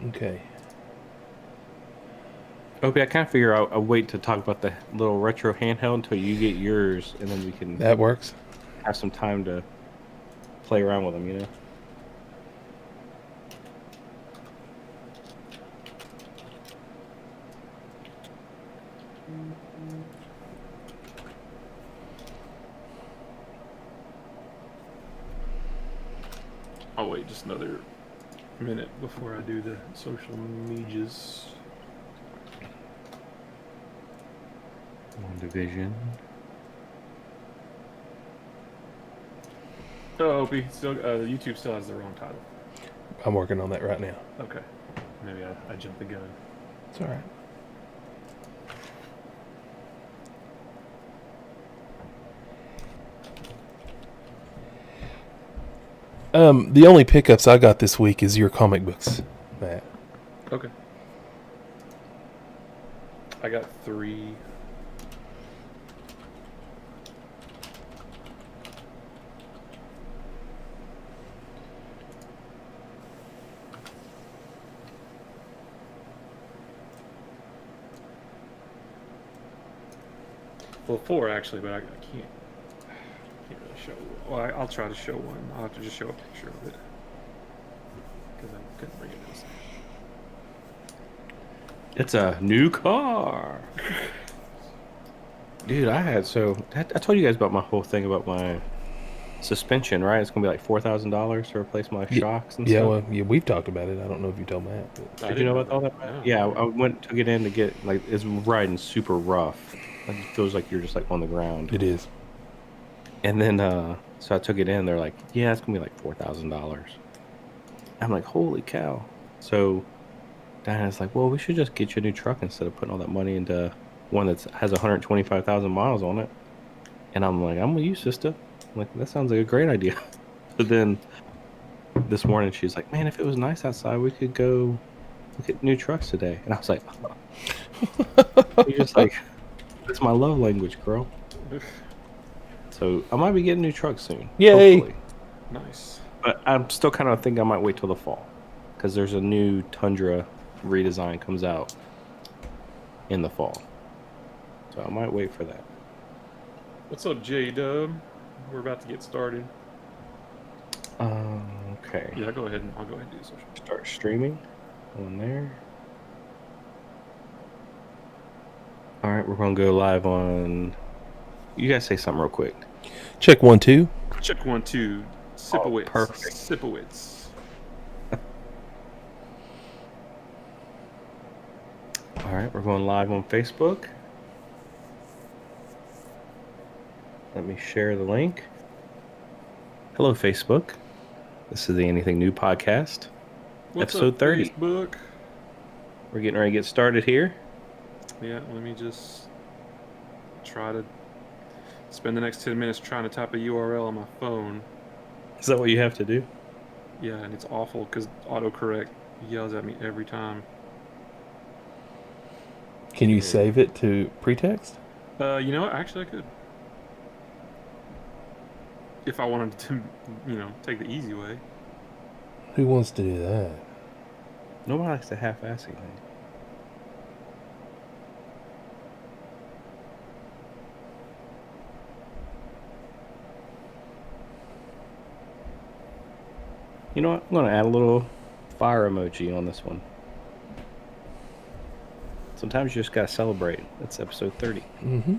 Okay. Opie, I kind of figure I'll wait to talk about the little retro handheld until you get yours, and then we can That works. have some time to play around with them, you know? I'll wait just another minute before I do the social medias. WandaVision. Oh, Opie, still YouTube still has the wrong title. I'm working on that right now. Okay, maybe I jumped the gun. It's all right. The only pickups I got this week is your comic books, Matt. Okay. I got 3. Well, 4 actually, but I can't really show. Well, I'll try to show one. I'll have to just show a picture of it because I couldn't bring it inside. It's a new car. Dude, I told you guys about my whole thing about my suspension, right? It's gonna be like $4,000 to replace my shocks and stuff. Well, yeah, we've talked about it. I don't know if you told Matt. But. Did you know about all that? No, Yeah, I went to get in to get like it's riding super rough. Like it feels like you're just like on the ground. It is. And then so I took it in. They're like, yeah, it's gonna be like $4,000. I'm like, holy cow! So Diana's like, well, we should just get you a new truck instead of putting all that money into one that has 125,000 miles on it. And I'm like, I'm gonna use this stuff. I'm like, that sounds like a great idea. But then this morning she's like, man, if it was nice outside, we could go look at new trucks today. And I was like, you're just like, that's my love language, girl. So I might be getting a new truck soon. Yay! Hopefully. nice. But I'm still kind of think I might wait till the fall because there's a new Tundra redesign comes out in the fall. So I might wait for that. What's up, J-Dub? We're about to get started. Okay. Yeah, go ahead and I'll go ahead and do the social. Start streaming on there. All right, we're gonna go live on. You guys say something real quick. Check 1 2. Check 1 2. Sipowitz. Perfect. Sipowitz. All right, we're going live on Facebook. Let me share the link. Hello, Facebook. This is the Anything New podcast, What's episode up, 30. Facebook? We're getting ready to get started here. Yeah, let me just try to spend the next 10 minutes trying to type a URL on my phone. Is that what you have to do? Yeah, and it's awful because autocorrect yells at me every time. Can you save it to pretext? You know what? Actually, I could. If I wanted to, take the easy way. Who wants to do that? Nobody likes to half-ass anything. You know what? I'm going to add a little fire emoji on this one. Sometimes you just got to celebrate. That's episode 30. Mm-hmm.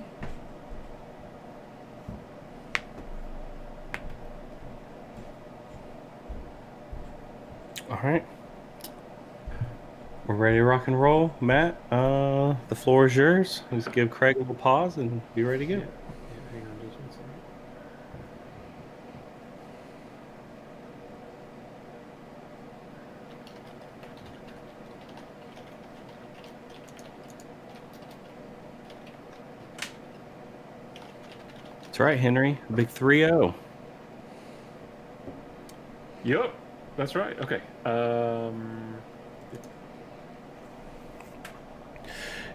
All right. We're ready to rock and roll. Matt, the floor is yours. Let's give Craig a little pause and be ready to go. Yeah, hang on just 1 second. That's right, Henry. Big 3-0. Yep, that's right. Okay.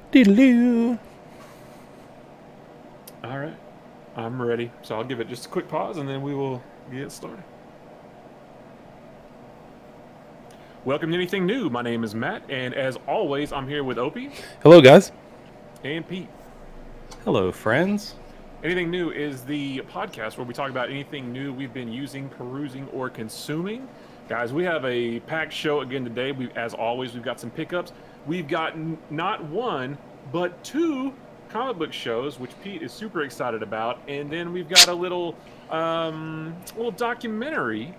Doodaloo. All right. I'm ready. So I'll give it just a quick pause and then we will get started. Welcome to Anything New. My name is Matt, and as always, I'm here with Opey Hello, guys. and Pete. Hello, friends. Anything New is the podcast where we talk about anything new we've been using, perusing, or consuming. Guys, we have a packed show again today. As always, we've got some pickups. We've got not one, but two comic book shows, which Pete is super excited about, and then we've got a little documentary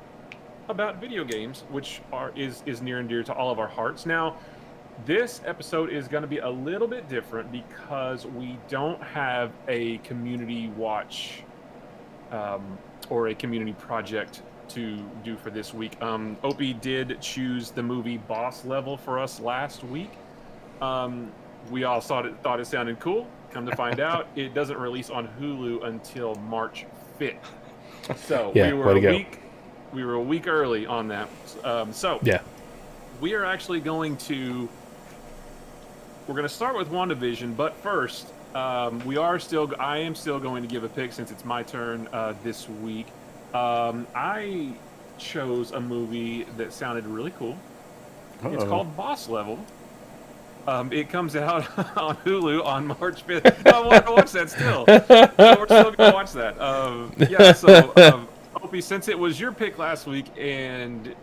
about video games, which is near and dear to all of our hearts. Now, this episode is going to be a little bit different because we don't have a community watch or a community project to do for this week. Opie did choose the movie Boss Level for us last week. We all thought it sounded cool. Come to find out, it doesn't release on Hulu until March 5th. So Yeah, we were a week early on that. Yeah. We are actually we're going to start with WandaVision, but first, I am still going to give a pick since it's my turn this week. I chose a movie that sounded really cool. Uh-oh. It's called Boss Level. It comes out on Hulu on March 5th. I want to watch that still. So we're still going to watch that. Opie, since it was your pick last week and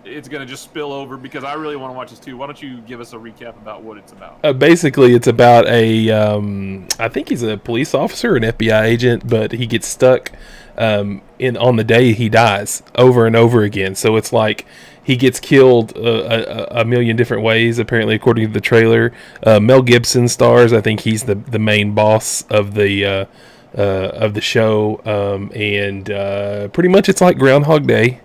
it's going to just spill over because I really want to watch this too, why don't you give us a recap about what it's about? Basically, it's about I think he's a police officer, an FBI agent, but he gets stuck on the day he dies over and over again. So it's like he gets killed a million different ways, apparently, according to the trailer. Mel Gibson stars. I think he's the main boss of the show, and pretty much it's like Groundhog Day,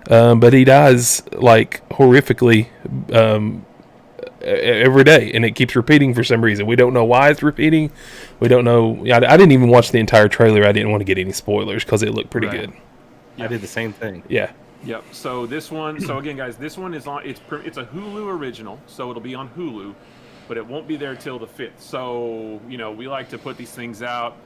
but he dies like horrifically every day, and it keeps repeating for some reason. We don't know why it's repeating. We don't know. I didn't even watch the entire trailer. I didn't want to get any spoilers because it looked pretty good. I did the same thing. Yeah. Yep. So this one. So again, guys, this one is on. It's a Hulu original, so it'll be on Hulu, but it won't be there till the 5th. So we like to put these things out,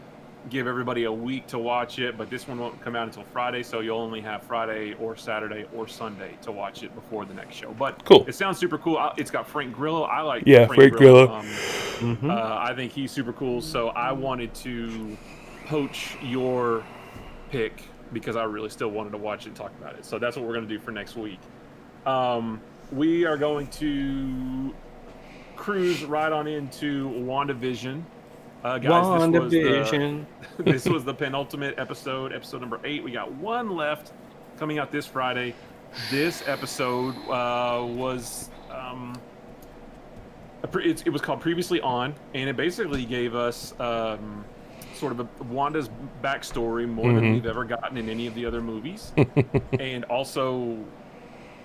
give everybody a week to watch it, but this one won't come out until Friday, so you'll only have Friday or Saturday or Sunday to watch it before the next show. But cool. It sounds super cool. It's got Frank Grillo. I like Frank Grillo. I think he's super cool. So I wanted to poach your pick because I really still wanted to watch it and talk about it. So that's what we're going to do for next week. We are going to cruise right on into WandaVision. Guys, WandaVision. This was the penultimate episode number 8. We got one left coming out this Friday. This episode was it was called Previously On, and it basically gave us sort of Wanda's backstory more than we've ever gotten in any of the other movies, and also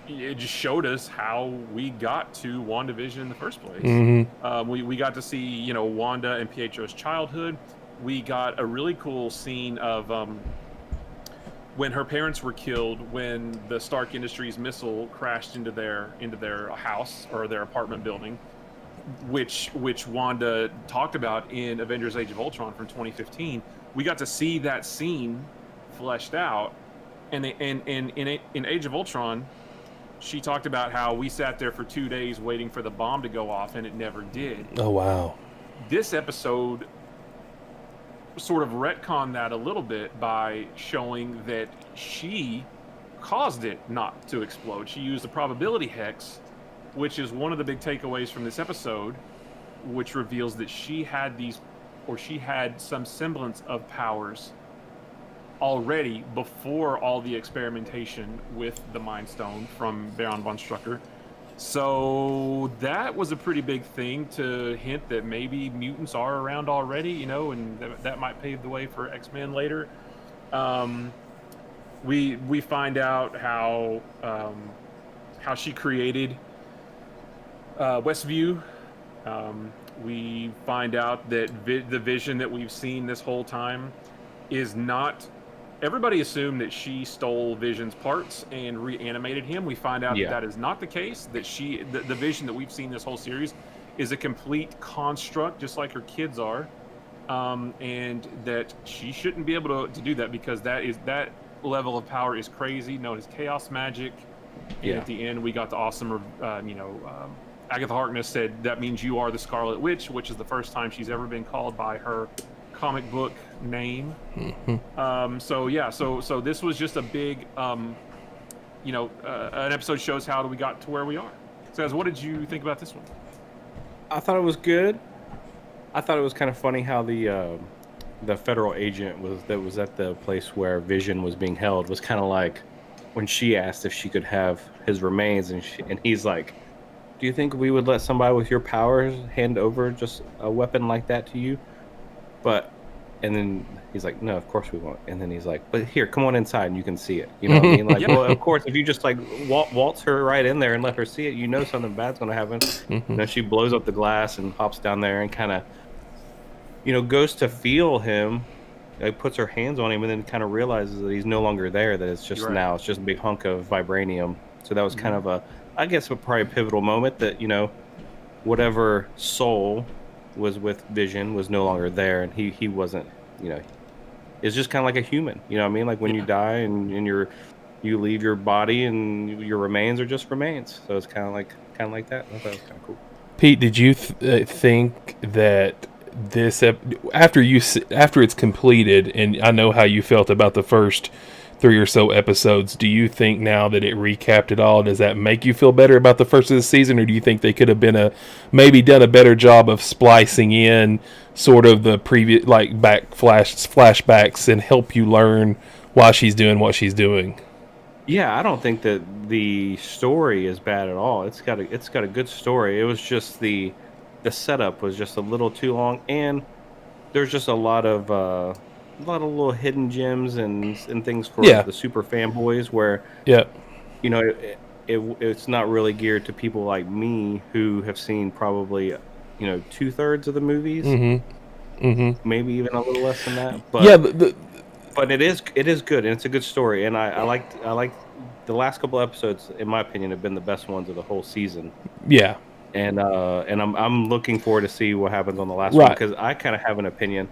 it just showed us how we got to WandaVision in the first place. We got to see, Wanda and Pietro's childhood. We got a really cool scene of when her parents were killed, when the Stark Industries missile crashed into their house or their apartment building, which Wanda talked about in Avengers: Age of Ultron from 2015. We got to see that scene fleshed out, and in Age of Ultron, she talked about how we sat there for 2 days waiting for the bomb to go off, and it never did. Oh, wow. This episode sort of retconned that a little bit by showing that she caused it not to explode. She used the probability hex, which is one of the big takeaways from this episode, which reveals that she had some semblance of powers already before all the experimentation with the Mind Stone from Baron von Strucker. So that was a pretty big thing to hint that maybe mutants are around already, and that might pave the way for X-Men later. We find out how she created Westview. We find out that the Vision that we've seen this whole time is not. Everybody assumed that she stole Vision's parts and reanimated him. We find out that is not the case, that the Vision that we've seen this whole series is a complete construct, just like her kids are, and that she shouldn't be able to do that because that level of power is crazy, known as chaos magic. And at the end, we got the awesome, Agatha Harkness said, "That means you are the Scarlet Witch," which is the first time she's ever been called by her comic book name. So this was just a big, an episode shows how we got to where we are. So, guys, what did you think about this one? I thought it was good. I thought it was kind of funny how the federal agent was at the place where Vision was being held was kind of like when she asked if she could have his remains, and he's like, "Do you think we would let somebody with your powers hand over just a weapon like that to you?" And then he's like, "No, of course we won't." And then he's like, "But here, come on inside and you can see it." You know what I mean? Like, well, of course, if you just like waltz her right in there and let her see it, something bad's going to happen. And then she blows up the glass and hops down there and kind of, goes to feel him. Like, puts her hands on him and then kind of realizes that he's no longer there, that it's just now, it's just a big hunk of vibranium. So that was kind of probably a pivotal moment that, whatever soul was with Vision was no longer there, and he wasn't, it's just kind of like a human, you know what I mean? Like when you die and you leave your body and your remains are just remains. So it's kind of like that. I thought that was kind of cool. Pete, did you think that this after it's completed, and I know how you felt about the first 3 or so episodes, do you think now that it recapped it all, does that make you feel better about the first of the season, or do you think they could have been maybe done a better job of splicing in sort of the previous, like, flashbacks and help you learn why she's doing what she's doing? Yeah, I don't think that the story is bad at all. It's got a good story. It was just the setup was just a little too long, and there's just a lot of little hidden gems and things for the super fanboys where it's not really geared to people like me who have seen probably 2/3 of the movies, maybe even a little less than that. But but it is good, and it's a good story, and I like the last couple episodes, in my opinion, have been the best ones of the whole season. Yeah. And I'm looking forward to see what happens on the last one, because I kind of have an opinion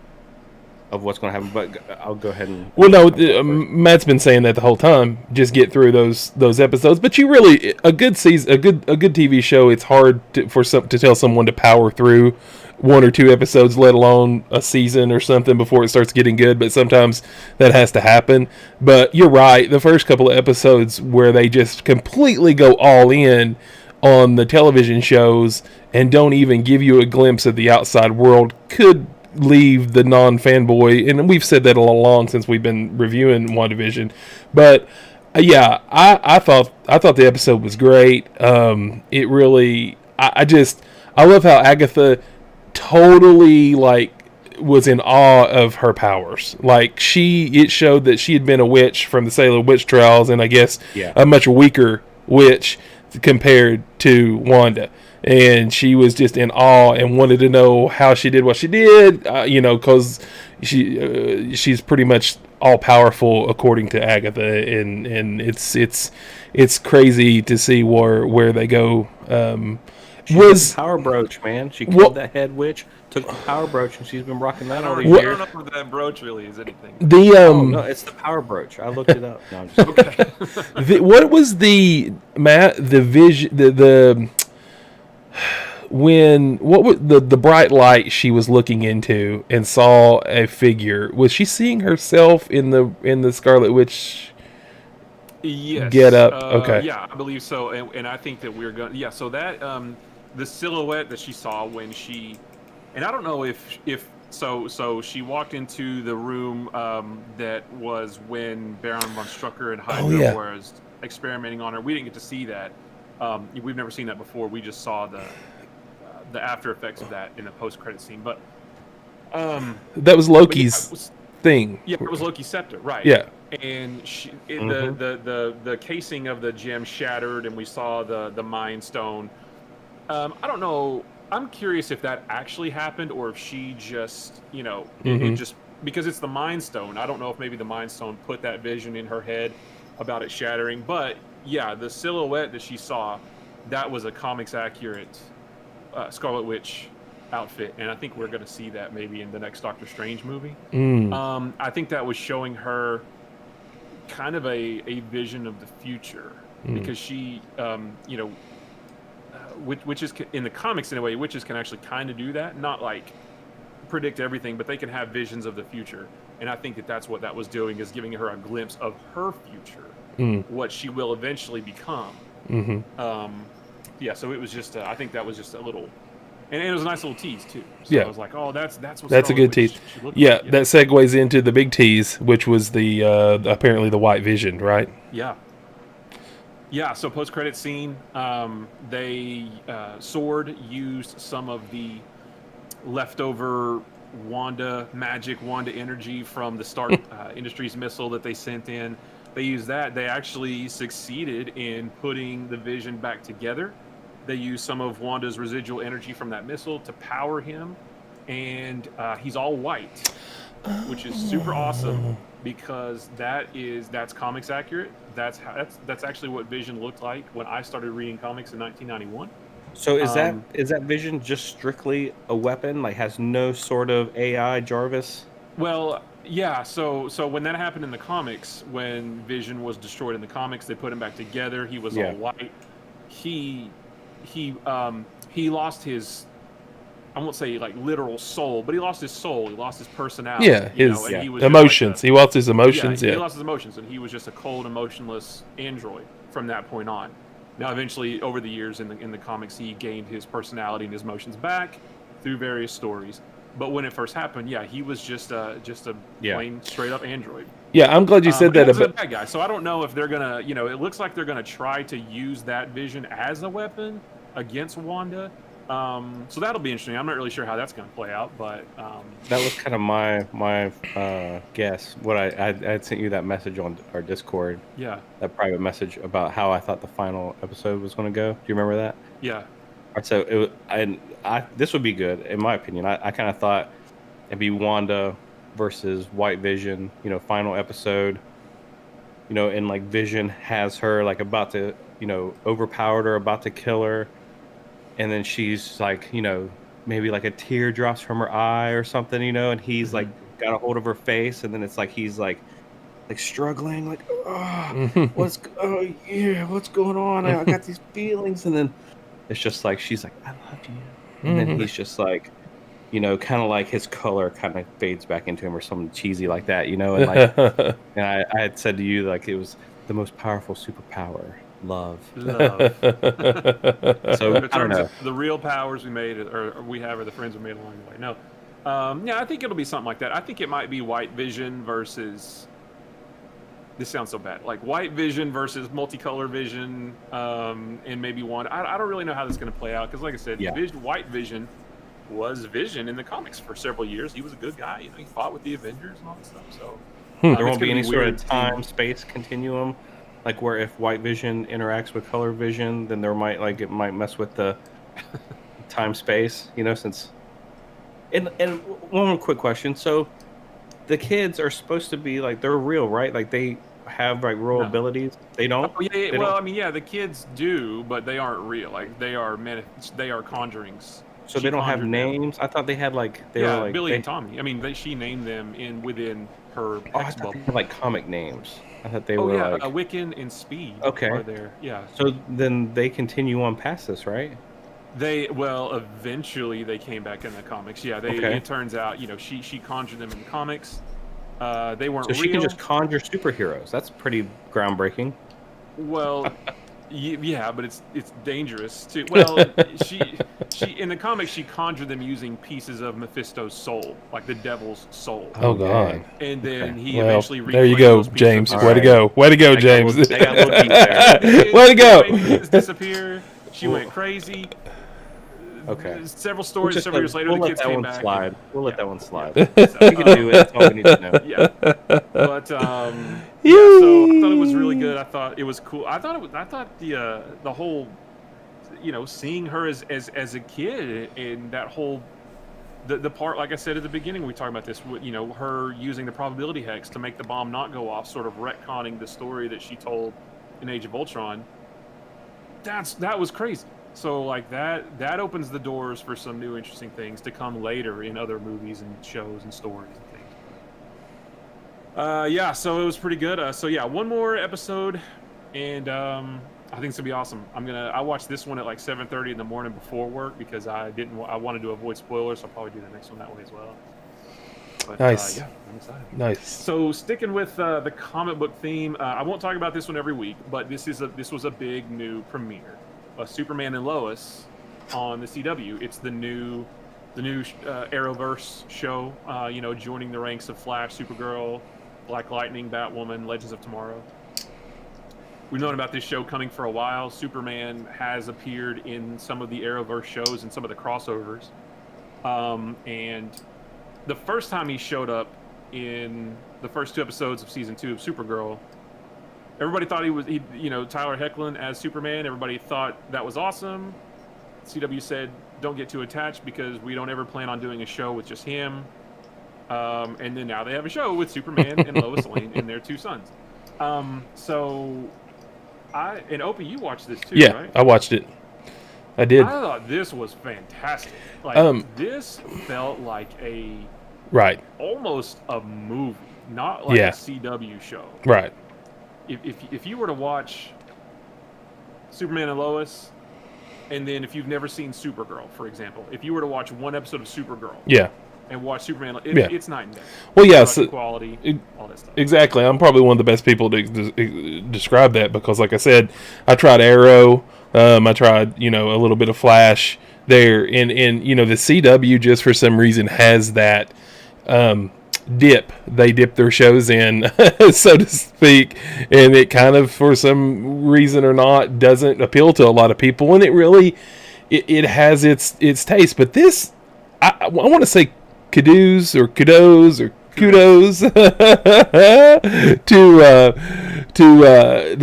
of what's going to happen, but I'll go ahead and... Well, no, Matt's been saying that the whole time. Just get through those episodes. But you really, a good season, a good TV show, it's hard to tell someone to power through 1 or 2 episodes, let alone a season or something, before it starts getting good. But sometimes that has to happen. But you're right, the first couple of episodes where they just completely go all in on the television shows and don't even give you a glimpse of the outside world could leave the non-fanboy, and we've said that all along since we've been reviewing WandaVision. But I thought the episode was great. It really, I love how Agatha totally was in awe of her powers. Like, it showed that she had been a witch from the Salem witch trials, and I guess a much weaker witch compared to Wanda. And she was just in awe and wanted to know how she did what she did, because she's pretty much all powerful according to Agatha, and it's crazy to see where they go. Was power brooch, man. She killed that head witch, took the power brooch, and she's been rocking that all these years. I don't know if that brooch really is anything. No, it's the power brooch. I looked it up. No, I'm just okay. What was the vision? What was the bright light she was looking into and saw a figure? Was she seeing herself in the Scarlet Witch? Yes. Get up. Okay. Yeah, I believe so, and I think that we're going. Yeah. So that the silhouette that she saw when she, and I don't know if so she walked into the room that was when Baron von Strucker and Hydra was experimenting on her. We didn't get to see that. We've never seen that before. We just saw the after effects of that in the post-credit scene. But that was Loki's thing. Yeah, it was Loki's scepter, right? Yeah. And the casing of the gem shattered, and we saw the Mind Stone. I don't know. I'm curious if that actually happened, or if she just, it just, because it's the Mind Stone. I don't know if maybe the Mind Stone put that vision in her head about it shattering. But yeah, the silhouette that she saw, that was a comics accurate Scarlet Witch outfit, and I think we're going to see that maybe in the next Doctor Strange movie. I think that was showing her kind of a vision of the future, because she, witches in the comics in a way, witches can actually kind of do that, not like predict everything, but they can have visions of the future. And I think that that's what that was doing, is giving her a glimpse of her future, what she will eventually become. So it was just, I think that was just a little, and it was a nice little tease too. So I was like, oh, that's a good tease. That segues into the big tease, which was the apparently the White Vision, right? Yeah, so post-credit scene, Sword used some of the leftover Wanda energy from the Stark Industries missile that they sent in. They used that. They actually succeeded in putting the Vision back together. They used some of Wanda's residual energy from that missile to power him, and he's all white, which is super awesome because that's comics accurate. That's actually what Vision looked like when I started reading comics in 1991. So is that Vision just strictly a weapon? Like, has no sort of AI Jarvis? Well, yeah. So when that happened in the comics, when Vision was destroyed in the comics, they put him back together. He was all white. He lost his, I won't say like literal soul, but he lost his soul. He lost his personality. Yeah, he was emotions. He lost his emotions. He lost his emotions, and he was just a cold, emotionless android from that point on. Now, eventually, over the years in the comics, he gained his personality and his emotions back through various stories. But when it first happened, he was just a plain, straight up android. Yeah, I'm glad you said that. He's a bad guy, so I don't know if they're gonna, it looks like they're gonna try to use that Vision as a weapon against Wanda. So that'll be interesting. I'm not really sure how that's going to play out, but that was kind of my guess. What I had sent you that message on our Discord. Yeah. That private message about how I thought the final episode was going to go. Do you remember that? Yeah. All right, so this would be good in my opinion. I kind of thought it'd be Wanda versus White Vision. Final episode. And like Vision has her like about to overpowered her, about to kill her. And then she's like, maybe like a tear drops from her eye or something, and he's like got a hold of her face, and then it's like he's like struggling, like, what's going on? I got these feelings, and then it's just like she's like, I love you, and then he's just like, kind of like his color kind of fades back into him or something cheesy like that, and like, and I had said to you like it was the most powerful superpower. Love. So I don't know. The real powers we have are the friends we made along the way. No, I think it'll be something like that. I think it might be White Vision versus. This sounds so bad. Like White Vision versus Multicolor Vision, and maybe Wanda. I don't really know how this is going to play out because, like I said, White Vision was Vision in the comics for several years. He was a good guy. He fought with the Avengers and all that stuff. So there won't be any sort of time-space continuum. Like where if White Vision interacts with Color Vision, then it might mess with the time space, since. And one more quick question. So, the kids are supposed to be like they're real, right? Like they have like real abilities. They don't. Oh, yeah. Well, I mean, the kids do, but they aren't real. Like they are conjurings. So they don't have names. I thought they had like they were like Billy and Tommy. I mean, she named them within her. I thought they had like comic names. I thought they were like Wiccan and Speed. Okay. Are there? Yeah. So then they continue on past this, right? Eventually they came back in the comics. Yeah. It turns out she conjured them in the comics. They weren't. So she can just conjure superheroes. That's pretty groundbreaking. Well. Yeah, but it's dangerous too. Well, she in the comics she conjured them using pieces of Mephisto's soul, like the devil's soul. Oh God! And then he eventually there you go, James. Way to go, James. Way to go! Disappear. She went crazy. Okay. Several stories. Several years later, the kids came back. We'll let that one slide. We can do it. That's all we need to know. Yeah. But so I thought it was really good. I thought it was cool. I thought the whole, seeing her as a kid and that whole, the part, like I said at the beginning, we talked about this. Her using the probability hex to make the bomb not go off, sort of retconning the story that she told in Age of Ultron. That was crazy. So like that opens the doors for some new interesting things to come later in other movies and shows and stories and things. So it was pretty good. One more episode and I think it's gonna be awesome. I watched this one at like 7:30 in the morning before work because I wanted to avoid spoilers, so I'll probably do the next one that way as well. But, Nice. yeah, I'm excited. Nice. So sticking with the comic book theme, I won't talk about this one every week, but this was a big new premiere, Superman and Lois on the CW. It's the new Arrowverse show. Joining the ranks of Flash, Supergirl, Black Lightning, Batwoman, Legends of Tomorrow. We've known about this show coming for a while. Superman has appeared in some of the Arrowverse shows and some of the crossovers. And the first time he showed up in the first 2 episodes of season 2 of Supergirl, everybody thought Tyler Hoechlin as Superman. Everybody thought that was awesome. CW said, don't get too attached because we don't ever plan on doing a show with just him. And then now they have a show with Superman and Lois Lane and their 2 sons. And Opie, you watched this too, Yeah, right? I watched it. I did. I thought this was fantastic. This felt like almost a movie, not like a CW show. Right. If you were to watch Superman and Lois, and then if you've never seen Supergirl, for example, if you were to watch one episode of Supergirl, and watch Superman, it's night and day. Well, yeah, quality, all that stuff. Exactly. I'm probably one of the best people to describe that because, like I said, I tried Arrow. I tried, a little bit of Flash there, and the CW just for some reason has that dip. They dip their shows in, so to speak, and it kind of, for some reason or not, doesn't appeal to a lot of people, and it really, it has its taste. But this, I want to say kudos to the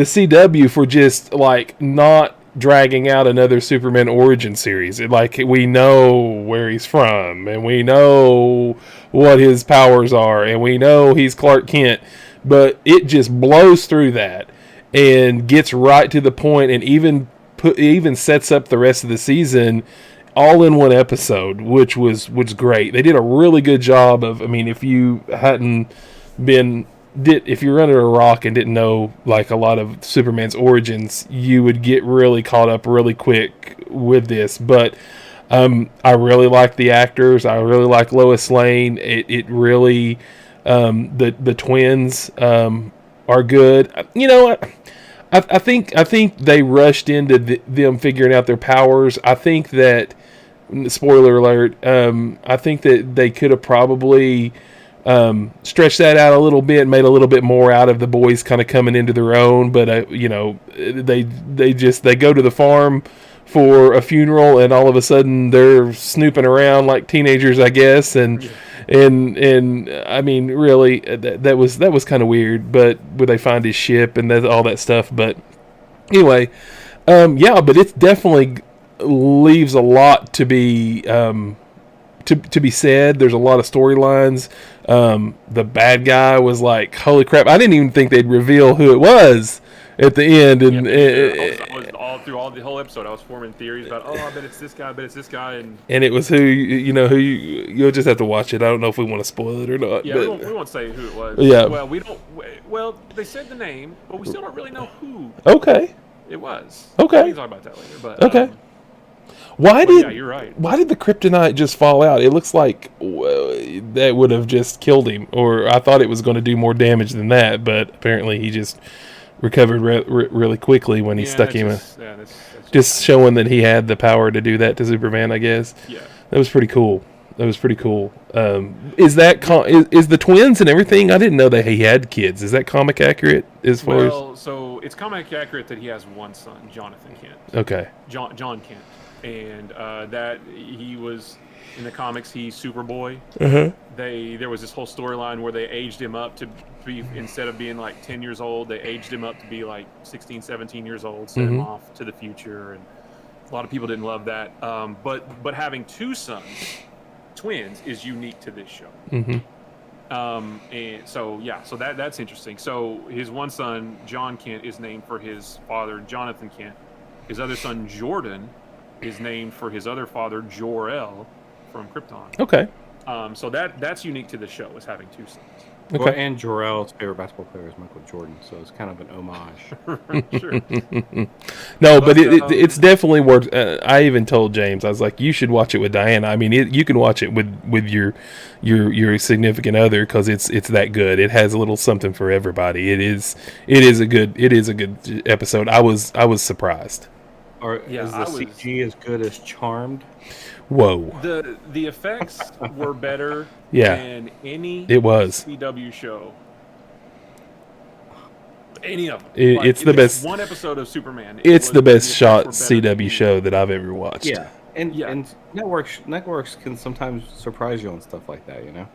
CW for just like not dragging out another Superman origin series. We know where he's from, and we know what his powers are, and we know he's Clark Kent, but it just blows through that and gets right to the point, and even sets up the rest of the season all in one episode, which was great. They did a really good job of, if you hadn't if you're under a rock and didn't know like a lot of Superman's origins, you would get really caught up really quick with this. But I really like the actors. I really like Lois Lane. It really, the twins are good. I think they rushed into them figuring out their powers. I think that, spoiler alert, I think that they could have probably stretched that out a little bit, made a little bit more out of the boys kind of coming into their own. But they go to the farm for a funeral, and all of a sudden they're snooping around like teenagers, I guess, and really, that was kind of weird. But where they find his ship and all that stuff. But anyway, but it definitely leaves a lot to be to be said. There's a lot of storylines. The bad guy was like, holy crap! I didn't even think they'd reveal who it was at the end, and I was all through the whole episode. I was forming theories about, I bet it's this guy, and it was you'll just have to watch it. I don't know if we want to spoil it or not. Yeah, we won't say who it was. Yeah. Well, we don't. Well, they said the name, but we still don't really know who. Okay. It was. Okay. We can talk about that later. But okay. You're right. Why did the kryptonite just fall out? It looks like that would have just killed him, or I thought it was going to do more damage than that, but apparently he just recovered really quickly when he stuck him in. Just showing that he had the power to do that to Superman, I guess. Yeah. That was pretty cool. Is that is the twins and everything? I didn't know that he had kids. Is that comic accurate as far as? So it's comic accurate that he has one son, Jonathan Kent. Okay. John Kent, and that he was in the comics. He's Superboy. Uh-huh. There was this whole storyline where they aged him up to be, instead of being like 10 years old, they aged him up to be like 16, 17 years old, sent him off to the future, and a lot of people didn't love that. But having 2 sons, twins, is unique to this show. And so that's interesting. So his one son, John Kent, is named for his father, Jonathan Kent. His other son, Jordan, is named for his other father, Jor-El, from Krypton. Okay. So that's unique to the show, is having 2 sons. Okay. Well, and Jarrell's favorite basketball player is Michael Jordan, so it's kind of an homage. Sure. No, but But, it's definitely worth. I even told James, I was like, you should watch it with Diana. I mean, you can watch it with your significant other because it's that good. It has a little something for everybody. It is a good episode. I was surprised. Or Yeah, is the I was- CG as good as Charmed? Whoa. The effects were better Yeah. than any It was. CW show. Any of them. It's the this best- one episode of Superman. It's the best effects shot were better than CW any- show that I've ever watched. Yeah. And Yeah. and networks can sometimes surprise you on stuff like that, you know.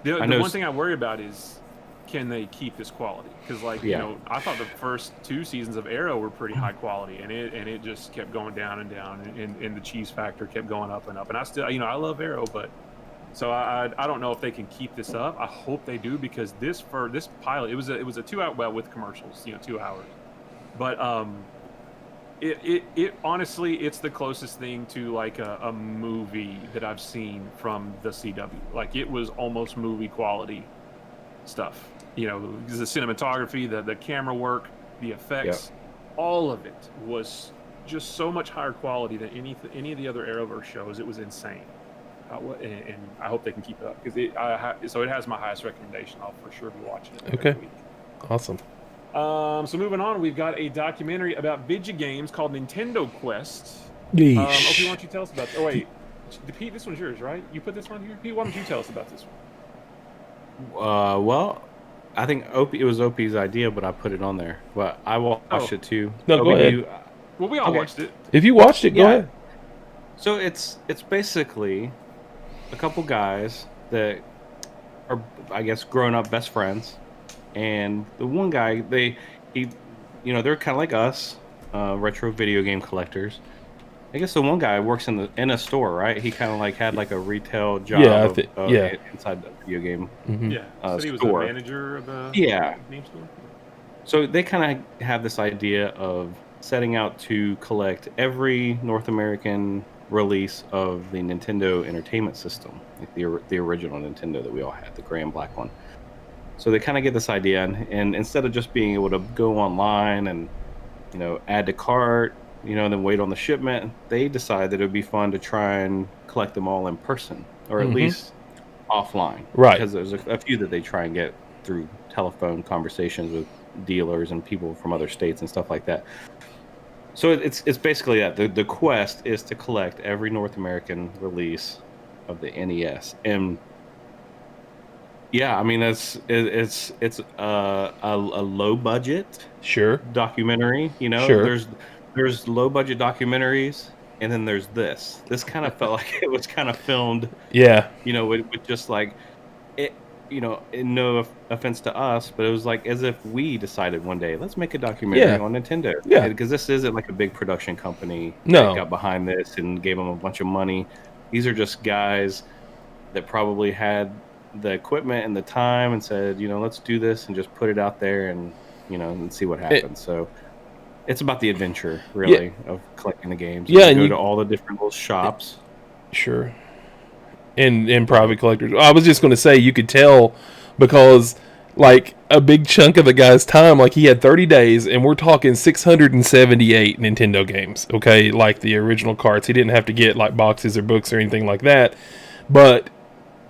The know one thing I worry about is, can they keep this quality? Because, like, Yeah. I thought the first 2 seasons of Arrow were pretty high quality, and it just kept going down and down, and the cheese factor kept going up and up. And I still, I love Arrow, but so I don't know if they can keep this up. I hope they do, because this pilot, it was a 2-hour, well, with commercials, 2 hours, but it honestly, it's the closest thing to like a movie that I've seen from the CW. Like, it was almost movie quality stuff. The cinematography, the camera work, the effects, all of it was just so much higher quality than any of the other Arrowverse shows. It was insane. And I hope they can keep it up, because so it has my highest recommendation. I'll for sure be watching it Okay. every week. Awesome. So moving on, we've got a documentary about video games called Nintendo Quest. Yeesh. Opey, why don't you tell us about? Oh wait, Pete, this one's yours, right? You put this one here, Pete. Why don't you tell us about this one? Well, I think it was Opie's idea, but I put it on there. But I watched it too. No, go ahead. Well, we all Okay. watched it. If you watched it, go Yeah. ahead. So it's basically a couple guys that are, I guess, grown up best friends, and the one guy, they're kind of like us, retro video game collectors. I guess the one guy works in a store, right? He kind of like had like a retail job, Yeah, inside the video game. Mhm. Yeah, so he was store. the manager of the Yeah. game store. So they kind of have this idea of setting out to collect every North American release of the Nintendo Entertainment System, like the original Nintendo that we all had, the gray and black one. So they kind of get this idea, and instead of just being able to go online and add to cart, then wait on the shipment, they decided that it would be fun to try and collect them all in person, or at least offline. Right. Because there's a few that they try and get through telephone conversations with dealers and people from other states and stuff like that. So it's basically that. The quest is to collect every North American release of the NES. And yeah, I mean, it's a low budget Sure. documentary, Sure. There's low budget documentaries, and then there's this kind of felt like it was kind of filmed, Yeah. with just like it, in no offense to us, but it was like as if we decided one day, let's make a documentary Yeah. on Nintendo. Yeah. Because this isn't like a big production company No. that got behind this and gave them a bunch of money. These are just guys that probably had the equipment and the time and said, let's do this and just put it out there and see what happens. So it's about the adventure, really, of collecting the games. Yeah, You and go you- to all the different little shops. Sure. And private collectors. I was just going to say, you could tell because, like, a big chunk of the guy's time, like, he had 30 days, and we're talking 678 Nintendo games, okay? Like, the original carts. He didn't have to get, like, boxes or books or anything like that. But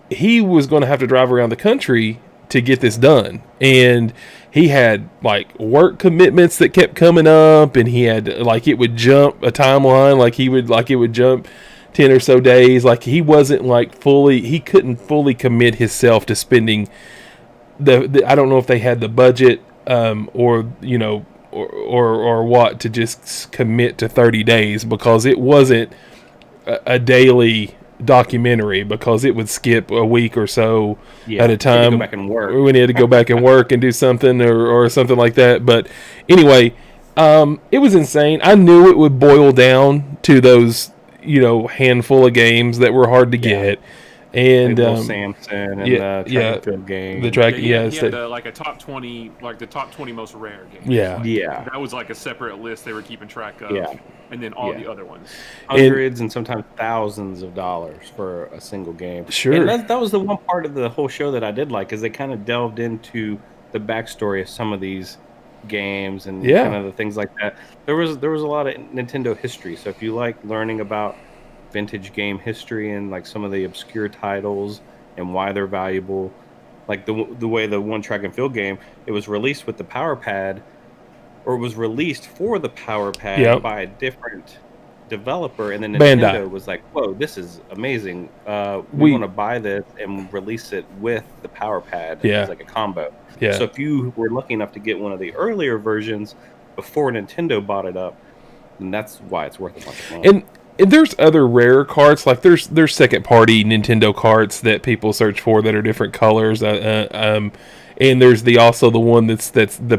he was going to have to drive around the country to get this done. And he had, like, work commitments that kept coming up, and he had, like, it would jump a timeline, it would jump 10 or so days. Like, he wasn't he couldn't fully commit himself to spending the I don't know if they had the budget or what to just commit to 30 days, because it wasn't a daily documentary, because it would skip a week or so at a time. Go back and work. We had to go back and work and do something or something like that. But anyway, it was insane. I knew it would boil down to those handful of games that were hard to get, And Little Samson and the track and field game. the track, he had like a top 20, like the top 20 most rare games. Yeah. Like, that was like a separate list they were keeping track of. Yeah. And then all the other ones. Hundreds and sometimes thousands of dollars for a single game. Sure. And that was the one part of the whole show that I did like, is they kind of delved into the backstory of some of these games and kind of the things like that. There was a lot of Nintendo history. So if you like learning about vintage game history and like some of the obscure titles and why they're valuable, like the way the one track and field game, it was released with the Power Pad, or it was released for the Power Pad by a different developer, and then Nintendo was like, whoa, this is amazing, we want to buy this and release it with the Power Pad. It was like a combo. So if you were lucky enough to get one of the earlier versions before Nintendo bought it up, then that's why it's worth a bunch of money. And there's other rare cards, like there's second party Nintendo cards that people search for that are different colors. And there's also the one that's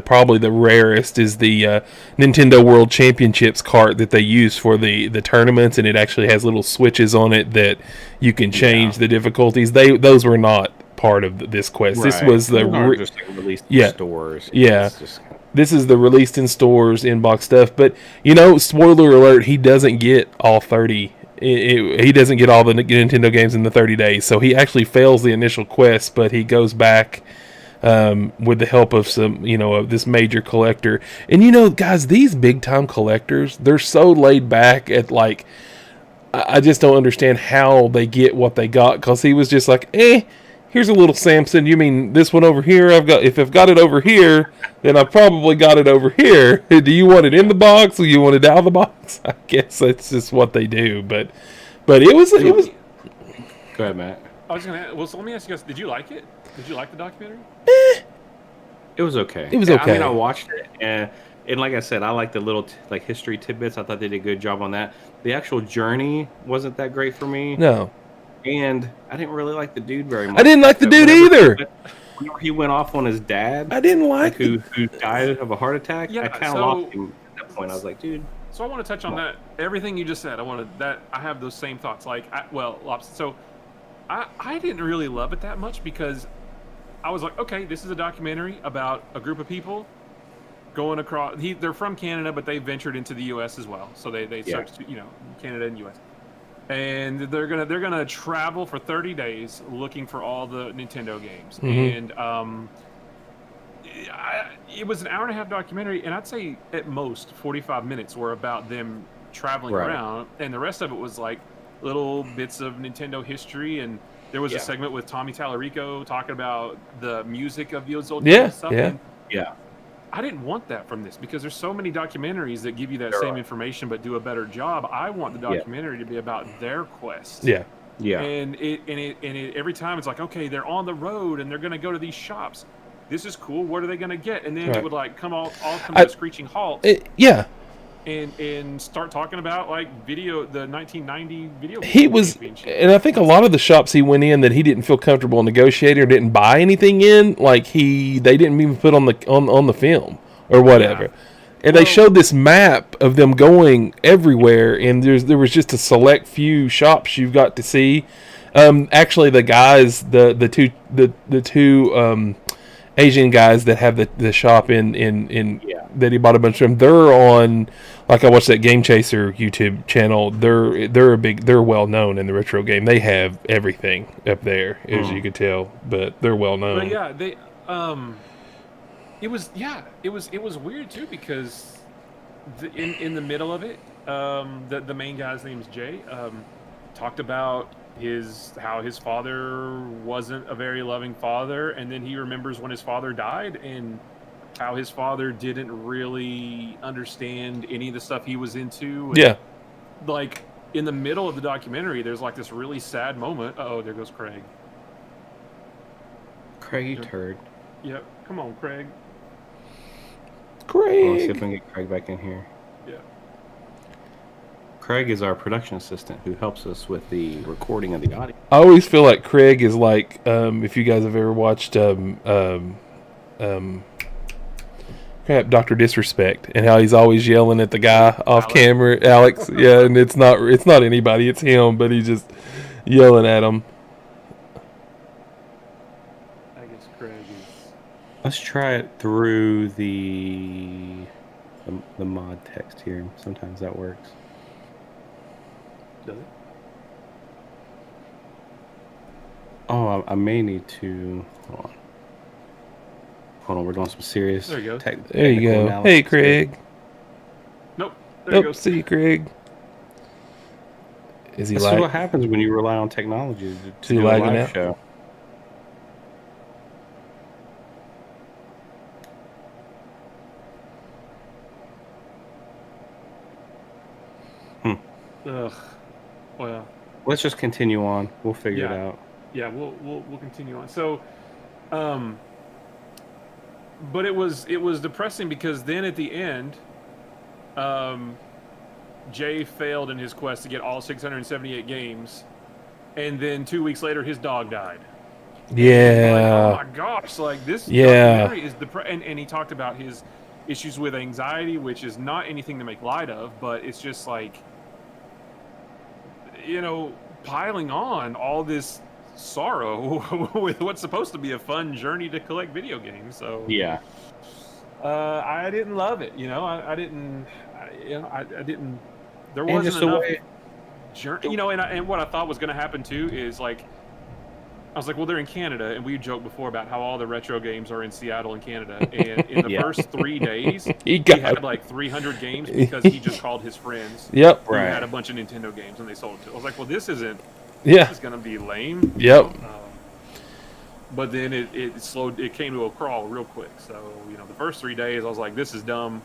probably the rarest is the Nintendo World Championships card that they use for the tournaments, and it actually has little switches on it that you can change the difficulties. Those were not part of this quest. Right. This was the just like released in stores. This is the released in stores inbox stuff. But spoiler alert, he doesn't get all 30. He doesn't get all the Nintendo games in the 30 days, so he actually fails the initial quest. But he goes back with the help of some, of this major collector. And guys, these big time collectors, they're so laid back at like, I just don't understand how they get what they got, because he was just like, here's a little Samson. You mean this one over here? If I've got it over here, then I've probably got it over here. Do you want it in the box or you want it out of the box? I guess that's just what they do. But it was. Go ahead, Matt. I was gonna. Well, so let me ask you guys: did you like it? Did you like the documentary? It was okay. It was okay. I mean, I watched it, and like I said, I like the little history tidbits. I thought they did a good job on that. The actual journey wasn't that great for me. No. And I didn't really like the dude very much. I didn't like the dude either. Whenever he went off on his dad, I didn't like who died of a heart attack. I kind of lost him at that point. I was like, dude. So I want to touch on that. Everything you just said. I have those same thoughts. So I didn't really love it that much, because I was like, okay, this is a documentary about a group of people going across. They're from Canada, but they ventured into the U.S. as well. So they searched, Canada and U.S. And they're gonna travel for 30 days looking for all the Nintendo games. Mm-hmm. And it was an hour and a half documentary, and I'd say at most 45 minutes were about them traveling around, and the rest of it was like little bits of Nintendo history. And there was a segment with Tommy Tallarico talking about the music of those old stuff. I didn't want that from this, because there's so many documentaries that give you that same information but do a better job. I want the documentary to be about their quest. And it every time it's like, okay, they're on the road and they're going to go to these shops. This is cool. What are they going to get? And then it would like come to a screeching halt. And start talking about like the 1990 video. He was, and I think a lot of the shops he went in that he didn't feel comfortable negotiating or didn't buy anything in, like they didn't even put on the film or whatever. And they showed this map of them going everywhere, and there was just a select few shops you got to see. Actually, the guys, the two Asian guys that have the shop in that he bought a bunch of them, they're on, like, I watched that Game Chaser YouTube channel. They're well known in the retro game. They have everything up there, as you could tell, but they're well known. But it was weird too, because in the middle of it, the main guy's name is Jay. Talked about how his father wasn't a very loving father, and then he remembers when his father died and how his father didn't really understand any of the stuff he was into. And like in the middle of the documentary, there's like this really sad moment. Oh, there goes Craig. Craig, you turd. Yep. Come on, Craig. Let's see if we can get Craig back in here. Yeah. Craig is our production assistant who helps us with the recording of the audio. I always feel like Craig is like, if you guys have ever watched Dr. Disrespect, and how he's always yelling at the guy off camera, Alex. And it's not anybody, it's him, but he's just yelling at him. Let's try it through the mod text here. Sometimes that works. Does it? Oh, I may need to. Hold on. We're doing some serious. There you go. There you go. Analysis. Hey, Craig. Nope. There you go. See you, Craig. Is he This is what happens when you rely on technology to do a live show. Ugh. Well. Let's just continue on. We'll figure it out. Yeah, we'll continue on. So, but it was depressing because then at the end, Jay failed in his quest to get all 678 games, and then 2 weeks later his dog died. Yeah. Like, oh my gosh! Like this documentary is and he talked about his issues with anxiety, which is not anything to make light of, but it's just like, piling on all this sorrow with what's supposed to be a fun journey to collect video games. So yeah, I didn't love it. I didn't. There wasn't enough journey. And what I thought was going to happen too is like, I was like, well, they're in Canada, and we joked before about how all the retro games are in Seattle and Canada. And in the first 3 days, he had like 300 games because he just called his friends. Yep. Who had a bunch of Nintendo games, and they sold it to. I was like, well, this isn't. Yeah. This is gonna be lame. Yep. But then it slowed. It came to a crawl real quick. So the first 3 days, I was like, this is dumb.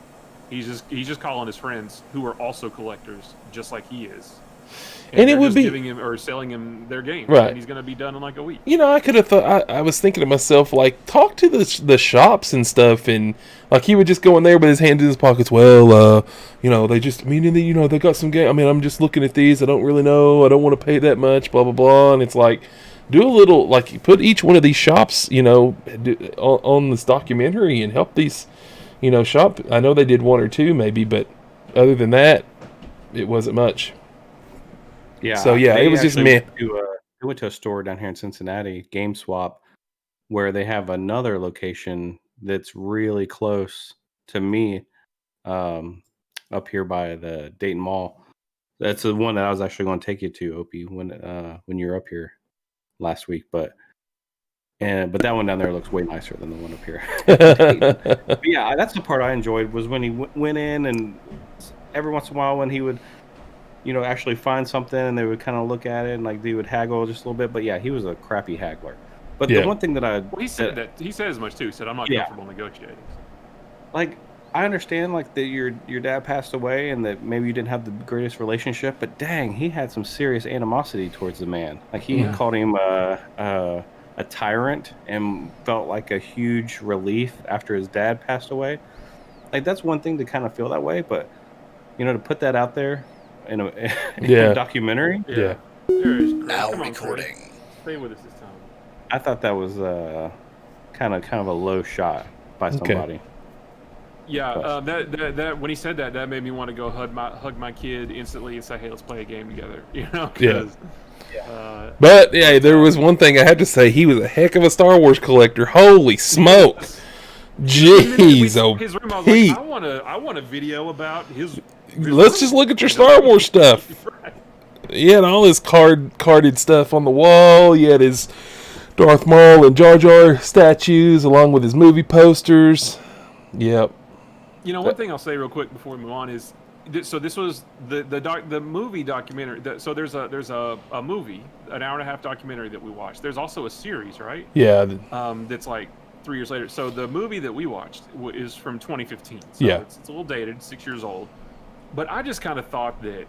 He's just calling his friends who are also collectors, just like he is. And it would be giving him or selling him their game, right? And he's going to be done in like a week. I could have thought. I was thinking to myself, like, talk to the shops and stuff, and like he would just go in there with his hands in his pockets. Well, they just they got some game. I mean, I'm just looking at these. I don't really know. I don't want to pay that much. Blah blah blah. And it's like, do a little like put each one of these shops, on this documentary and help these, shop. I know they did 1 or 2 maybe, but other than that, it wasn't much. Yeah. So yeah, it was just meh. We went to a store down here in Cincinnati, GameSwap, where they have another location that's really close to me, up here by the Dayton Mall. That's the one that I was actually going to take you to, Opie, when you were up here last week. But that one down there looks way nicer than the one up here. But yeah, that's the part I enjoyed was when he went in, and every once in a while when he would, actually find something, and they would kind of look at it and like they would haggle just a little bit. But yeah, he was a crappy haggler. But the one thing that he said he said as much too. He said, "I'm not comfortable negotiating." Like, I understand like that your dad passed away and that maybe you didn't have the greatest relationship, but dang, he had some serious animosity towards the man. Like he called him a tyrant and felt like a huge relief after his dad passed away. Like that's one thing to kind of feel that way, but to put that out there in a documentary. Yeah. Now recording. Stay with us this time. I thought that was kind of a low shot by somebody. Yeah, that when he said that made me want to go hug my kid instantly and say, "Hey, let's play a game together." But yeah, there was one thing I had to say. He was a heck of a Star Wars collector. Holy smokes! Jeez, his room, I was like, I want a video about his Let's just look at your Star Wars stuff. Right. He had all his carded stuff on the wall. He had his Darth Maul and Jar Jar statues, along with his movie posters. Yep. One thing I'll say real quick before we move on is, so this was the movie documentary. So there's a movie, an hour and a half documentary that we watched. There's also a series, right? Yeah. That's like 3 years later. So the movie that we watched is from 2015. So it's a little dated, 6 years old. But I just kind of thought that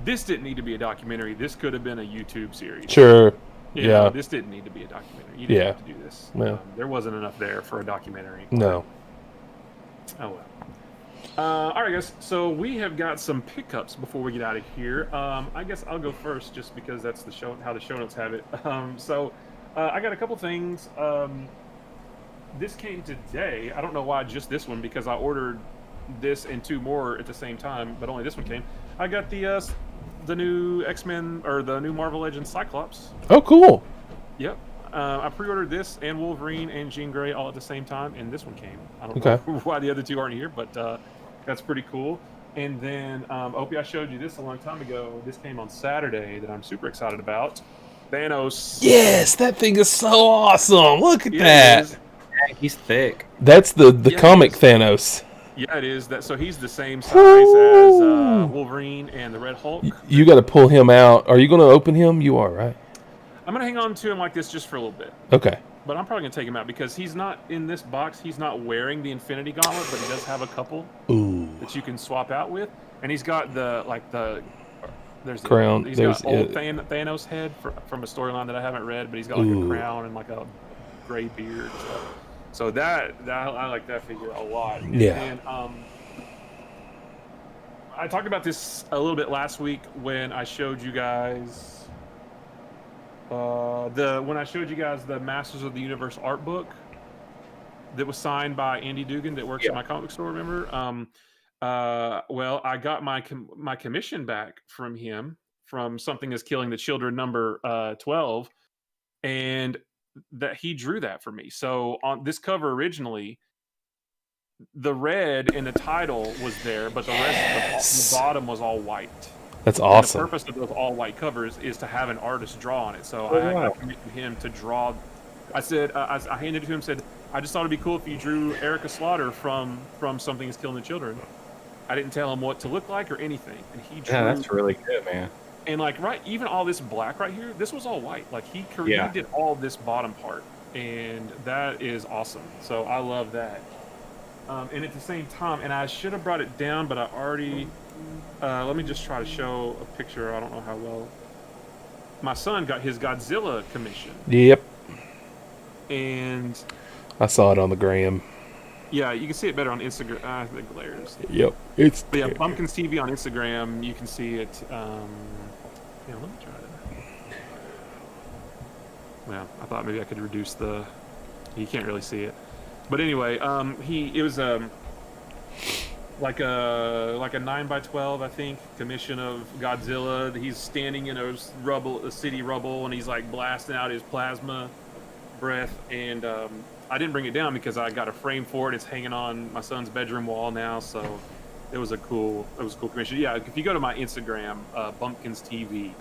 this didn't need to be a documentary. This could have been a YouTube series. Sure. This didn't need to be a documentary. You didn't have to do this. No. There wasn't enough there for a documentary. No. Oh, well. All right, guys. So we have got some pickups before we get out of here. I guess I'll go first just because that's how the show notes have it. I got a couple things. This came today. I don't know why just this one, because I ordered this and 2 more at the same time, but only this one came. I got the new X-Men or the new Marvel Legends Cyclops. Oh, cool. Yep. I pre-ordered this and Wolverine and Jean Grey all at the same time, and this one came. I don't Okay. know why the other two aren't here, but that's pretty cool. And then Opie, I showed you this a long time ago. This came on Saturday that I'm super excited about. Thanos. Yes, that thing is so awesome. Look at Yeah, it that. is. Yeah, he's thick. That's the Yeah, comic it is. Thanos. Yeah, it is. That so he's the same size as Wolverine and the Red Hulk. You got to pull him out. Are you going to open him? You are, right? I'm gonna hang on to him like this just for a little bit. Okay. But I'm probably gonna take him out because he's not in this box. He's not wearing the Infinity Gauntlet, but he does have a couple that you can swap out with, and he's got there's the crown. He's got old Thanos head from a storyline that I haven't read, but he's got like a crown and like a gray beard. So that I like that figure a lot. Yeah. And I talked about this a little bit last week when I showed you guys. When I showed you guys the Masters of the Universe art book that was signed by Andy Dugan that works at my comic store, remember? Well, I got my commission back from him from Something Is Killing the Children number 12, and that he drew that for me. So on this cover originally, the red in the title was there, but the rest, the bottom was all white. That's awesome. And the purpose of those all white covers is to have an artist draw on it. So I commissioned him to draw. I said, I handed it to him, said, I just thought it'd be cool if you drew Erica Slaughter from Something Is Killing the Children. I didn't tell him what to look like or anything, and he drew. Yeah, that's really good, man. And like even all this black right here, this was all white. Like he did all this bottom part, and that is awesome. So I love that. And at the same time, and I should have brought it down, but I already. Let me just try to show a picture. I don't know how well. My son got his Godzilla commission. Yep. And I saw it on the gram. yeah, you can see it better on Instagram. The glares. Yep. But yeah, Bumpkins TV on Instagram. You can see it. Yeah, let me try to. Well, I thought maybe I could reduce the. You can't really see it, but anyway, it was like a 9x12, I think, commission of Godzilla. He's standing in a city rubble, and he's like blasting out his plasma breath. And I didn't bring it down because I got a frame for it. It's hanging on my son's bedroom wall now, so it was a cool commission. Yeah, if you go to my Instagram, Bumpkins TV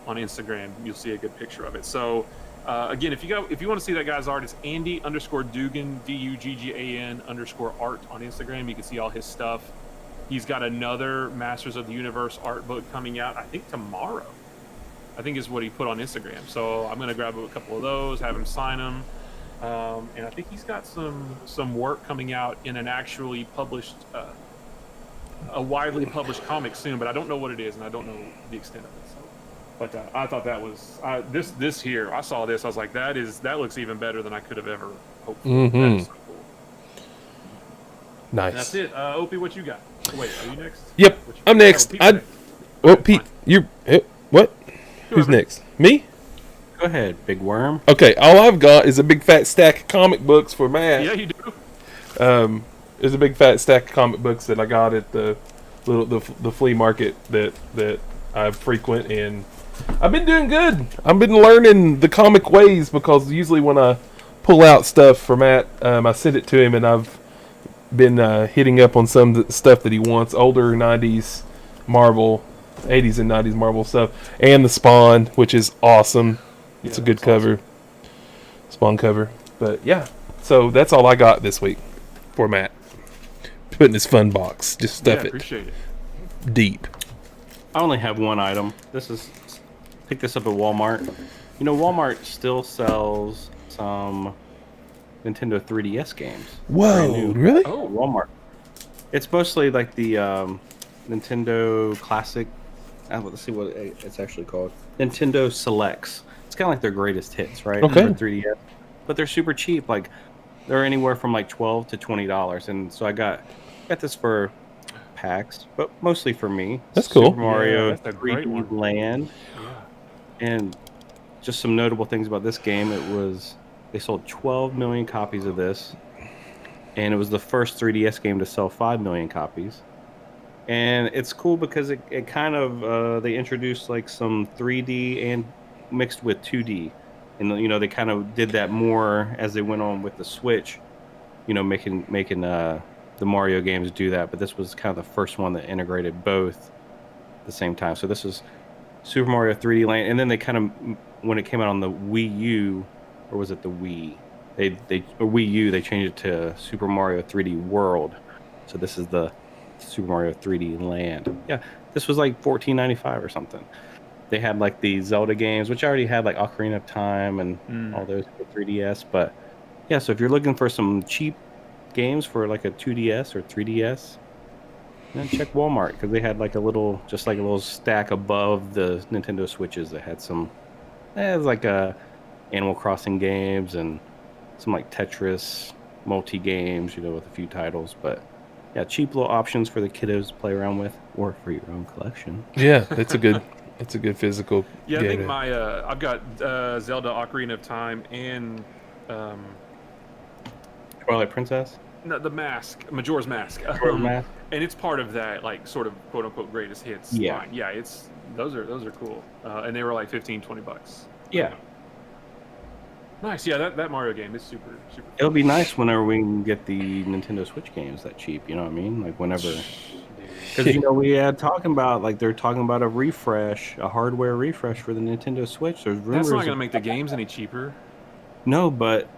on Instagram, you'll see a good picture of it. So again, if you want to see that guy's art, it's Andy_Dugan, DUGGAN_art on Instagram. You can see all his stuff. He's got another Masters of the Universe art book coming out, I think tomorrow. I think is what he put on Instagram. So I'm gonna grab a couple of those, have him sign them, and I think he's got some work coming out in an actually published, a widely published comic soon. But I don't know what it is, and I don't know the extent of it. So. But I thought that was this here. I saw this. I was like, that looks even better than I could have ever hoped for. Mm-hmm. That is so cool. Nice. That's it. Opie, what you got? Wait, are you next? Yep, I'm next. Pete, you're what? Who's next? Me? Go ahead, big worm. Okay, all I've got is a big fat stack of comic books for Matt. Yeah, you do. There's a big fat stack of comic books that I got at the flea market that I frequent, and I've been doing good. I've been learning the comic ways because usually when I pull out stuff for Matt, I send it to him, and I've been hitting up on some stuff that he wants, older 90s Marvel, 80s and 90s Marvel stuff, and the Spawn, which is awesome. It's a good cover. Awesome. Spawn cover. But yeah, so that's all I got this week for Matt. Put in his fun box. Just stuff it. Appreciate it. Deep. I only have one item. Pick this up at Walmart. You know, Walmart still sells some Nintendo 3DS games. Whoa, really? Oh, Walmart. It's mostly like the Nintendo Classic. Let's see what it's actually called. Nintendo Selects. It's kind of like their greatest hits, right? Okay. For 3DS. But they're super cheap. Like, they're anywhere from like $12 to $20. And so I got this for packs, but mostly for me. That's cool. Super Mario that's a great 3D one. Land. Yeah. And just some notable things about this game. They sold 12 million copies of this. And it was the first 3DS game to sell 5 million copies. And it's cool because it kind of, they introduced like some 3D and mixed with 2D. And they kind of did that more as they went on with the Switch. Making the Mario games do that. But this was kind of the first one that integrated both at the same time. So this is Super Mario 3D Land, and then they kind of, when it came out on the Wii U, or was it the Wii? Wii U, they changed it to Super Mario 3D World. So this is the Super Mario 3D Land. Yeah, this was like $14.95 or something. They had like the Zelda games, which I already had, like Ocarina of Time and all those for 3DS. But yeah, so if you're looking for some cheap games for like a 2DS or 3DS, then check Walmart, because they had like a little stack above the Nintendo Switches that had some, it was like Animal Crossing games and some like Tetris multi games, with a few titles. But yeah, cheap little options for the kiddos to play around with, or for your own collection. Yeah, that's a good physical. Yeah, I think I've got Zelda Ocarina of Time and Twilight Princess. No, the Mask, Majora's Mask. Mask. And it's part of that, like, sort of quote unquote greatest hits line. Yeah, those are cool. And they were like $15-$20. Yeah. Nice. Yeah, that Mario game is super fun. It'll be nice whenever we can get the Nintendo Switch games that cheap, you know what I mean? Like whenever, because we had talking about, like, they're talking about a hardware refresh for the Nintendo Switch. There's rumors. That's not going to make the games any cheaper. No, but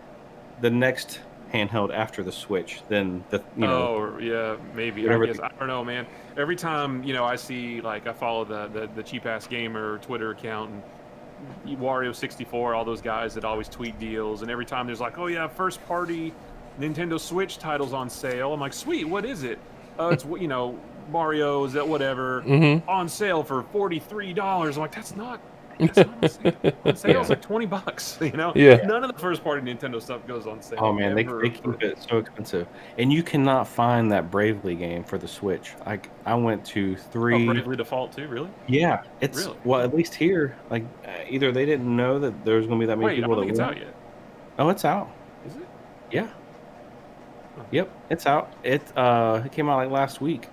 the next handheld after the Switch, then Oh yeah, maybe. I guess I don't know, man. Every time I see, like, I follow the cheap ass gamer Twitter account and Wario64, all those guys that always tweet deals, and every time there's like, oh yeah, first party Nintendo Switch titles on sale. I'm like, sweet, what is it? It's Mario, is that whatever on sale for $43. I'm like, that's not on sale. On sale is like $20. Yeah. None of the first party Nintendo stuff goes on sale. Oh man, they keep it so expensive, and you cannot find that Bravely game for the Switch. I went to 3. Oh, Bravely Default too, really? Yeah, it's really? Well, at least here, like either they didn't know that there was going to be that many people. I don't think it's out yet. Oh, it's out. Is it? Yeah. Oh. Yep, it's out. It came out like last week,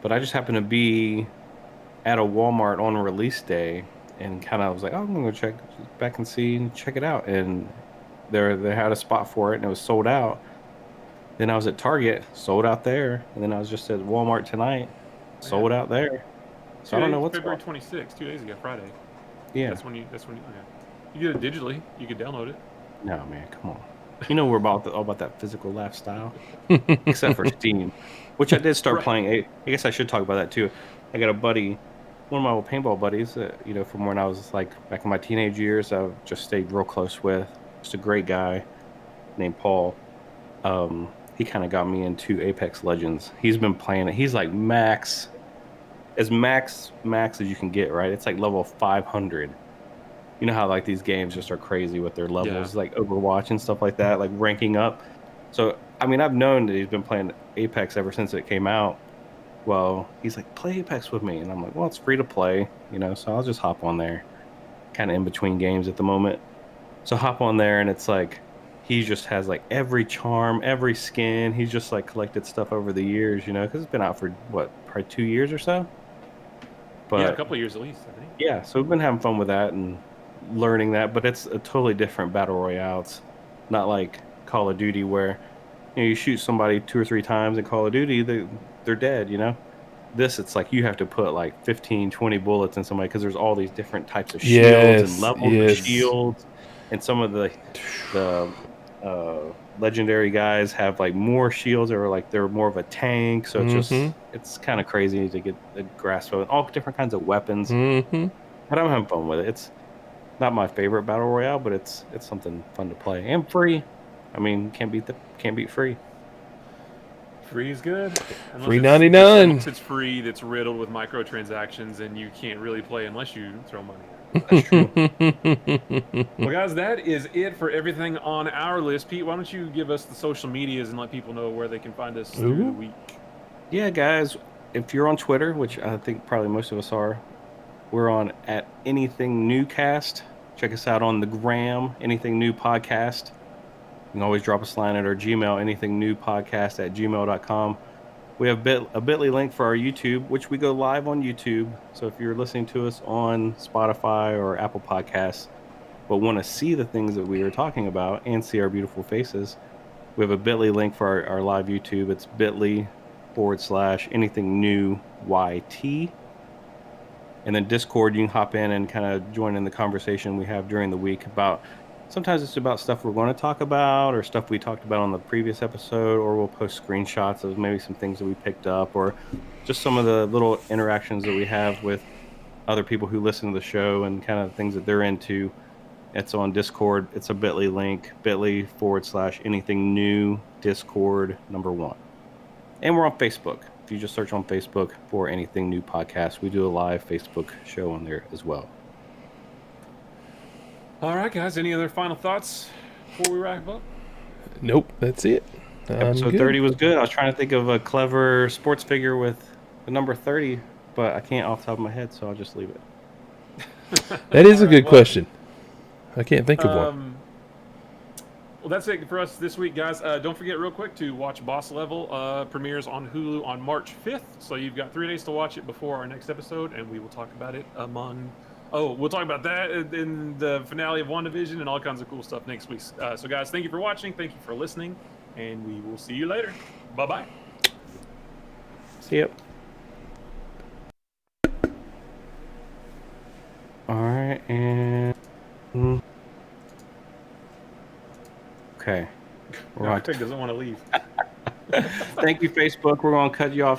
but I just happened to be at a Walmart on release day. And kind of was like, oh, I'm gonna go check back and check it out. And they had a spot for it, and it was sold out. Then I was at Target, sold out there, and then I was just at Walmart tonight, sold out there. So I don't know what's February 26th, 2 days ago, Friday. Yeah, that's when you get it digitally. You could download it. No man, come on. We're all about that physical lifestyle, except for Steam, which I did start playing. I guess I should talk about that too. I got a buddy. One of my old paintball buddies, from when I was like back in my teenage years, I've just stayed real close with. Just a great guy named Paul. He kind of got me into Apex Legends. He's been playing it. He's like max as you can get, right? It's like level 500. You know how like these games just are crazy with their levels, like Overwatch and stuff like that, like ranking up. So I mean, I've known that he's been playing Apex ever since it came out. Well, he's like, play Apex with me. And I'm like, well, it's free to play, so I'll just hop on there. Kind of in between games at the moment. So hop on there, and it's like, he just has like every charm, every skin. He's just like collected stuff over the years, because it's been out for, probably 2 years or so? But yeah, a couple of years at least, I think. Yeah, so we've been having fun with that and learning that. But it's a totally different battle royale. It's not like Call of Duty where, you shoot somebody 2 or 3 times in Call of Duty, they're dead, This, it's like you have to put like 15, 20 bullets in somebody, because there's all these different types of shields and levels of shields. And some of the legendary guys have like more shields, or like they're more of a tank. So it's kind of crazy to get a grasp of it. All different kinds of weapons. But I'm having fun with it. It's not my favorite battle royale, but it's something fun to play and free. I mean, can't beat free. Free is good. Free 99. It's free, that's riddled with microtransactions, and you can't really play unless you throw money. That's true. Well, guys, that is it for everything on our list. Pete, why don't you give us the social medias and let people know where they can find us through the week? Yeah, guys, if you're on Twitter, which I think probably most of us are, we're on at anythingnewcast. Check us out on the gram, Anything New Podcast. You can always drop us a line at our Gmail, anythingnewpodcast@gmail.com. We have a bit.ly link for our YouTube, which we go live on YouTube. So if you're listening to us on Spotify or Apple Podcasts, but want to see the things that we are talking about and see our beautiful faces, we have a bit.ly link for our live YouTube. It's bit.ly/anythingnewYT. And then Discord, you can hop in and kind of join in the conversation we have during the week about, sometimes it's about stuff we're going to talk about or stuff we talked about on the previous episode, or we'll post screenshots of maybe some things that we picked up, or just some of the little interactions that we have with other people who listen to the show and kind of things that they're into. It's on Discord. It's a bit.ly link, bit.ly/anythingnew Discord #1. And we're on Facebook. If you just search on Facebook for Anything New Podcast, we do a live Facebook show on there as well. All right, guys. Any other final thoughts before we wrap up? Nope, that's it. Episode 30 was good. I was trying to think of a clever sports figure with the number 30, but I can't off the top of my head, so I'll just leave it. That is a good question. I can't think of one. Well, that's it for us this week, guys. Don't forget real quick to watch Boss Level. Premieres on Hulu on March 5th. So you've got 3 days to watch it before our next episode, and we will talk about it we'll talk about that in the finale of WandaVision and all kinds of cool stuff next week. So guys, thank you for watching. Thank you for listening, and we will see you later. Bye-bye. See you. All right, and... Okay. Craig doesn't want to leave. Thank you, Facebook. We're going to cut you off